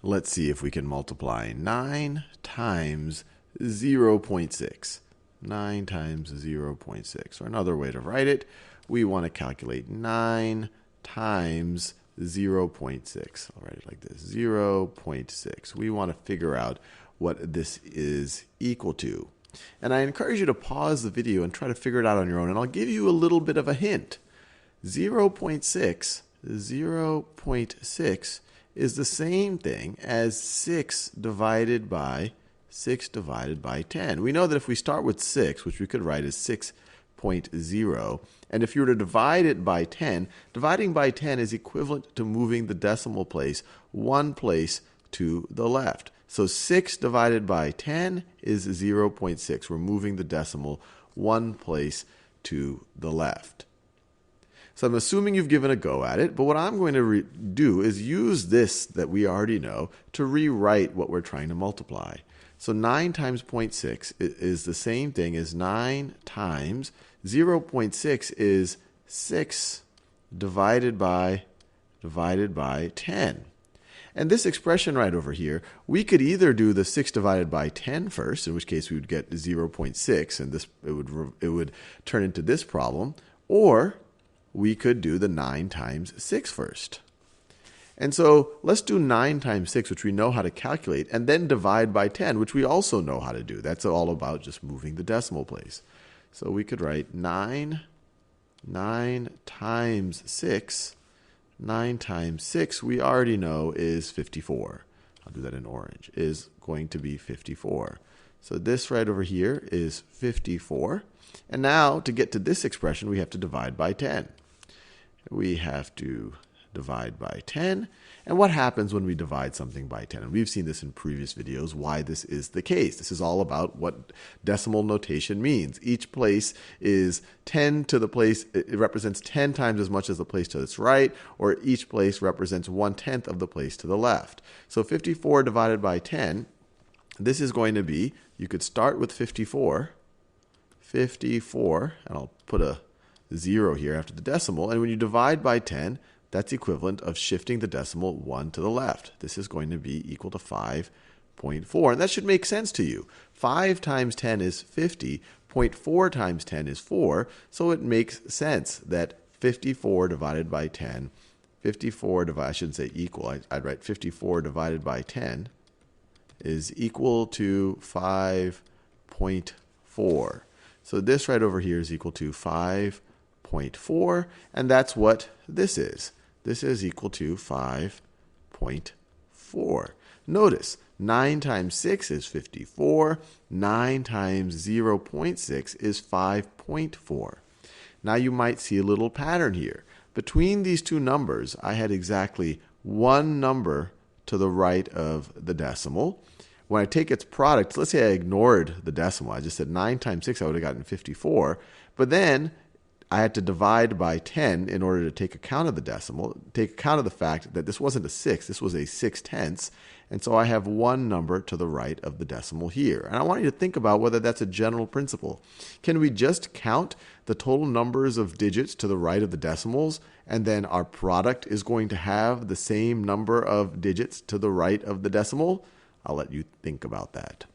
Let's see if we can multiply 9 times 0.6. 9 times 0.6. Or another way to write it, we want to calculate 9 times 0.6. I'll write it like this, 0.6. We want to figure out what this is equal to. And I encourage you to pause the video and try to figure it out on your own. And I'll give you a little bit of a hint. 0.6 is the same thing as 6 divided by 10. We know that if we start with 6, which we could write as 6.0, and if you were to divide it by 10, dividing by 10 is equivalent to moving the decimal place one place to the left. So 6 divided by 10 is 0.6. We're moving the decimal one place to the left. So I'm assuming you've given a go at it, but what I'm going to do is use this that we already know to rewrite what we're trying to multiply. So 9 times 0.6 is the same thing as 9 times 0.6 is 6 divided by 10. And this expression right over here, we could either do the 6 divided by 10 first, in which case we would get 0.6, and it would turn into this problem, or we could do the 9 times 6 first. And so let's do 9 times 6, which we know how to calculate, and then divide by 10, which we also know how to do. That's all about just moving the decimal place. So we could write 9 times 6. 9 times 6, we already know is 54. I'll do that in orange, is going to be 54. So this right over here is 54. And now, to get to this expression, we have to divide by 10. We have to divide by 10. And what happens when we divide something by 10? And we've seen this in previous videos, why this is the case. This is all about what decimal notation means. Each place is 10 to the place, it represents 10 times as much as the place to its right, or each place represents 1/10 of the place to the left. So 54 divided by 10, this is going to be, you could start with 54, and I'll put a 0 here after the decimal, and when you divide by 10, that's equivalent of shifting the decimal 1 to the left. This is going to be equal to 5.4, and that should make sense to you. 5 times 10 is 50, 0.4 times 10 is 4, so it makes sense that 54 divided by 10, I shouldn't say equal, I'd write 54 divided by 10 is equal to 5.4. So this right over here is equal to 5.4, and that's what this is. This is equal to 5.4. Notice, 9 times 6 is 54. 9 times 0.6 is 5.4. Now you might see a little pattern here. Between these two numbers, I had exactly one number to the right of the decimal. When I take its product, let's say I ignored the decimal. I just said 9 times 6, I would have gotten 54. But then I had to divide by 10 in order to take account of the decimal, take account of the fact that this wasn't a 6, this was a 6/10. And so I have one number to the right of the decimal here. And I want you to think about whether that's a general principle. Can we just count the total numbers of digits to the right of the decimals, and then our product is going to have the same number of digits to the right of the decimal? I'll let you think about that.